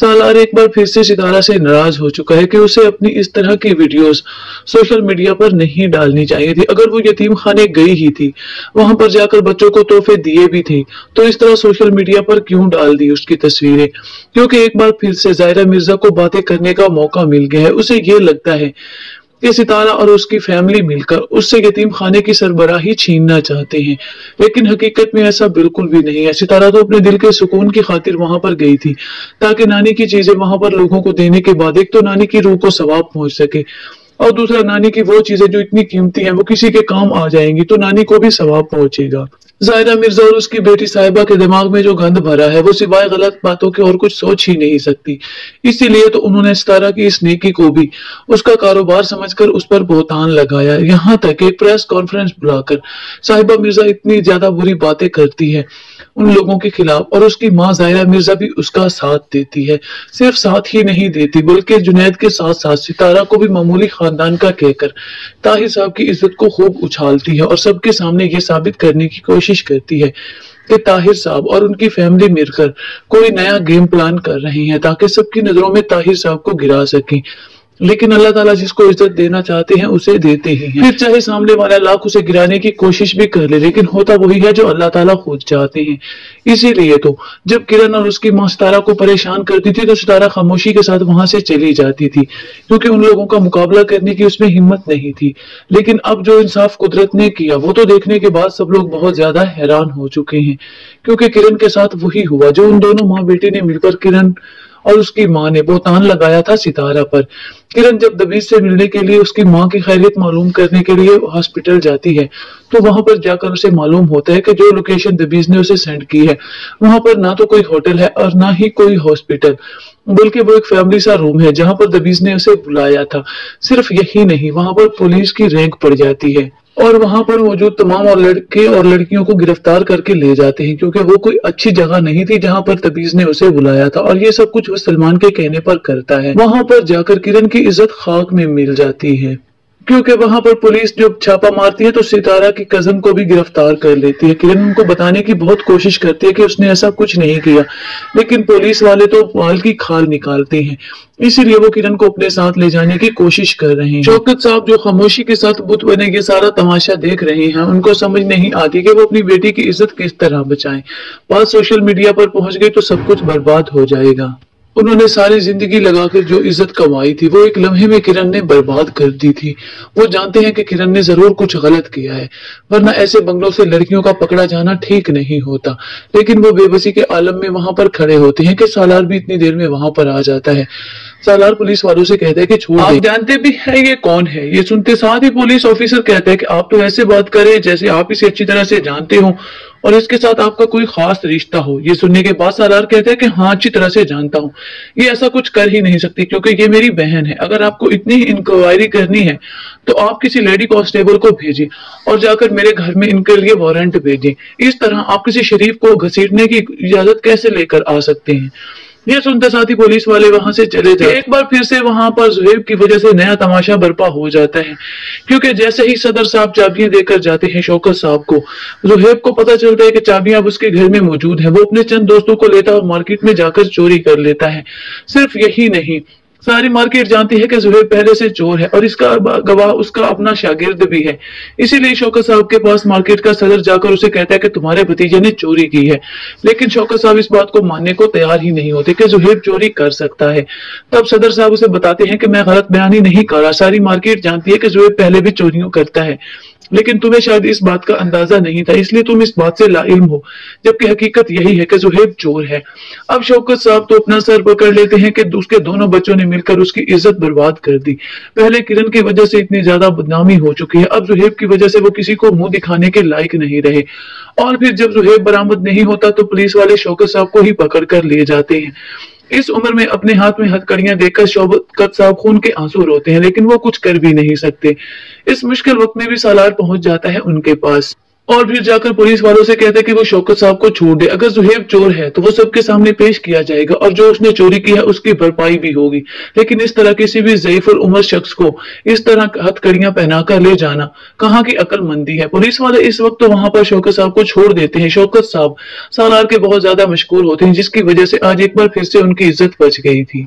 सालार एक बार फिर से सितारा से नाराज हो चुका है कि उसे अपनी इस तरह की वीडियोस सोशल मीडिया पर नहीं डालनी चाहिए थी। अगर वो यतीम खाने गई ही थी, वहां पर जाकर बच्चों को तोहफे दिए भी थे, तो इस तरह सोशल मीडिया पर क्यों डाल दी उसकी तस्वीरें? क्योंकि एक बार फिर से जायरा मिर्जा को बातें करने का मौका मिल गया है। उसे ये लगता है कि सितारा और उसकी फैमिली मिलकर उससे यतीम खाने की सरबराही छीनना चाहते हैं, लेकिन हकीकत में ऐसा बिल्कुल भी नहीं है। सितारा तो अपने दिल के सुकून की खातिर वहां पर गई थी, ताकि नानी की चीजें वहां पर लोगों को देने के बाद एक तो नानी की रूह को सवाब पहुंच सके, और दूसरा नानी की वो चीजें जो इतनी कीमती हैं वो किसी के काम आ जाएंगी तो नानी को भी सवाब पहुंचेगा। जायरा मिर्जा और उसकी बेटी साहिबा के दिमाग में जो गंद भरा है वो सिवाय गलत बातों के और कुछ सोच ही नहीं सकती। इसीलिए तो उन्होंने सितारा की इस नेकी को भी उसका कारोबार समझकर उस पर बहतान लगाया। यहाँ तक एक प्रेस कॉन्फ्रेंस बुलाकर साहिबा मिर्जा इतनी ज्यादा बुरी बातें करती है उन लोगों के खिलाफ, और उसकी माँ जायरा मिर्जा भी उसका साथ देती है। सिर्फ साथ ही नहीं देती बल्कि जुनैद के साथ साथ सितारा को भी मामूली खानदान का कहकर ताहिर साहब की इज्जत को खूब उछालती है और सबके सामने ये साबित करने की कोशिश करती है कि ताहिर साहब और उनकी फैमिली मिलकर कोई नया गेम प्लान कर रहे हैं ताकि सबकी नजरों में ताहिर साहब को गिरा सकें। लेकिन अल्लाह ताला जिसको इज्जत देना चाहते हैं उसे देते ही हैं, फिर चाहे सामने वाला लाख उसे गिराने की कोशिश भी कर ले, लेकिन होता वही है जो अल्लाह ताला खुद चाहते हैं। इसीलिए तो जब किरण और उसकी मां सितारा को परेशान करती थी तो सितारा खामोशी के साथ वहां से चली जाती थी, क्योंकि उन लोगों का मुकाबला करने की उसमें हिम्मत नहीं थी। लेकिन अब जो इंसाफ कुदरत ने किया वो तो देखने के बाद सब लोग बहुत ज्यादा हैरान हो चुके हैं, क्योंकि किरण के साथ वही हुआ जो उन दोनों माँ बेटी ने मिलकर किरण और उसकी मां ने बहतान लगाया था सितारा पर। किरण जब दबीज से मिलने के लिए उसकी मां की खैरियत मालूम करने के लिए हॉस्पिटल जाती है तो वहां पर जाकर उसे मालूम होता है कि जो लोकेशन दबीज ने उसे सेंड की है वहां पर ना तो कोई होटल है और ना ही कोई हॉस्पिटल, बल्कि वो एक फैमिली सा रूम है जहां पर दबीज ने उसे बुलाया था। सिर्फ यही नहीं, वहां पर पुलिस की रैंक पड़ जाती है और वहां पर मौजूद तमाम और लड़के और लड़कियों को गिरफ्तार करके ले जाते हैं, क्योंकि वो कोई अच्छी जगह नहीं थी जहां पर तबीज ने उसे बुलाया था। और ये सब कुछ वो सलमान के कहने पर करता है। वहां पर जाकर किरण की इज्जत खाक में मिल जाती है, क्योंकि वहां पर पुलिस जब छापा मारती है तो सितारा की कजन को भी गिरफ्तार कर लेती है। किरण उनको बताने की बहुत कोशिश करती है कि उसने ऐसा कुछ नहीं किया, लेकिन पुलिस वाले तो बाल की खाल निकालते हैं। इसीलिए वो किरण को अपने साथ ले जाने की कोशिश कर रहे हैं। शौकत साहब जो खामोशी के साथ बुत बने ये सारा तमाशा देख रहे हैं, उनको समझ नहीं आती कि वो अपनी बेटी की इज्जत किस तरह बचाएं। बात सोशल मीडिया पर पहुंच गई तो सब कुछ बर्बाद हो जाएगा। उन्होंने सारी जिंदगी लगाकर जो इज्जत कमाई थी वो एक लम्हे में किरण ने बर्बाद कर दी थी। वो जानते हैं कि किरण ने जरूर कुछ गलत किया है, वरना ऐसे बंगलों से लड़कियों का पकड़ा जाना ठीक नहीं होता। लेकिन वो बेबसी के आलम में वहां पर खड़े होते हैं कि सालार भी इतनी देर में वहां पर आ जाता है। सालार पुलिस वालों से कहता है कि छोड़ आप जानते भी है ये कौन है। ये सुनते साथ ही पुलिस ऑफिसर कहता है कि आप तो ऐसे बात करें जैसे आप इसे अच्छी तरह से जानते हो और इसके साथ आपका कोई खास रिश्ता हो। ये सुनने के बाद सालार कहता है कि हाँ, अच्छी तरह से जानता हूँ, ये ऐसा कुछ कर ही नहीं सकती क्योंकि ये मेरी बहन है। अगर आपको इतनी इंक्वायरी करनी है तो आप किसी लेडी कांस्टेबल को भेजिए और जाकर मेरे घर में इनके लिए वारंट भेजिए। इस तरह आप किसी शरीफ को घसीटने की इजाजत कैसे लेकर आ सकते हैं। ये सुनते साथ ही पुलिस वाले वहां से चले जाते। एक बार फिर से वहां पर जुहैब की वजह से नया तमाशा बर्पा हो जाता है, क्योंकि जैसे ही सदर साहब चाबियां देकर जाते हैं शौकत साहब को, जुहैब को पता चलता है कि चाबियां अब उसके घर में मौजूद है। वो अपने चंद दोस्तों को लेता और मार्केट में जाकर चोरी कर लेता है। सिर्फ यही नहीं, सारी मार्केट जानती है कि जुहैब पहले से चोर है और इसका गवाह उसका अपना शागिर्द भी है। इसीलिए शौकत साहब के पास मार्केट का सदर जाकर उसे कहता है कि तुम्हारे भतीजे ने चोरी की है, लेकिन शौकत साहब इस बात को मानने को तैयार ही नहीं होते कि जुहैब चोरी कर सकता है। तब सदर साहब उसे बताते हैं कि मैं गलत बयानी नहीं कर रहा, सारी मार्केट जानती है कि जुहैब पहले भी चोरियां करता है, लेकिन तुम्हें शायद इस बात का अंदाजा नहीं था, इसलिए तुम इस बात से लाइल्म हो, जबकि हकीकत यही है कि जुहैब चोर है। अब शौकत साहब तो अपना सर पकड़ लेते हैं कि उसके दोनों बच्चों ने मिलकर उसकी इज्जत बर्बाद कर दी। पहले किरण की वजह से इतनी ज्यादा बदनामी हो चुकी है, अब जुहैब की वजह से वो किसी को मुंह दिखाने के लायक नहीं रहे। और फिर जब जुहैब बरामद नहीं होता तो पुलिस वाले शौकत साहब को ही पकड़ कर ले जाते हैं। इस उम्र में अपने हाथ में हथकड़ियां देखकर शौकत साहब खून के आंसू रोते हैं, लेकिन वो कुछ कर भी नहीं सकते। इस मुश्किल वक्त में भी सालार पहुंच जाता है उनके पास। और फिर जाकर पुलिस वालों से कहते कि वो शौकत साहब को छोड़ दे, अगर जुहेब चोर है तो वो सबके सामने पेश किया जाएगा और जो उसने चोरी की है उसकी भरपाई भी होगी। लेकिन इस तरह किसी भी ज़ईफ और उम्र शख्स को इस तरह हथकड़ियां पहनाकर ले जाना कहाँ की अक्लमंदी है। पुलिस वाले इस वक्त तो वहां पर शौकत साहब को छोड़ देते हैं। शौकत साहब सालार के बहुत ज्यादा मशहूर होते हैं, जिसकी वजह से आज एक बार फिर से उनकी इज्जत बच गई थी।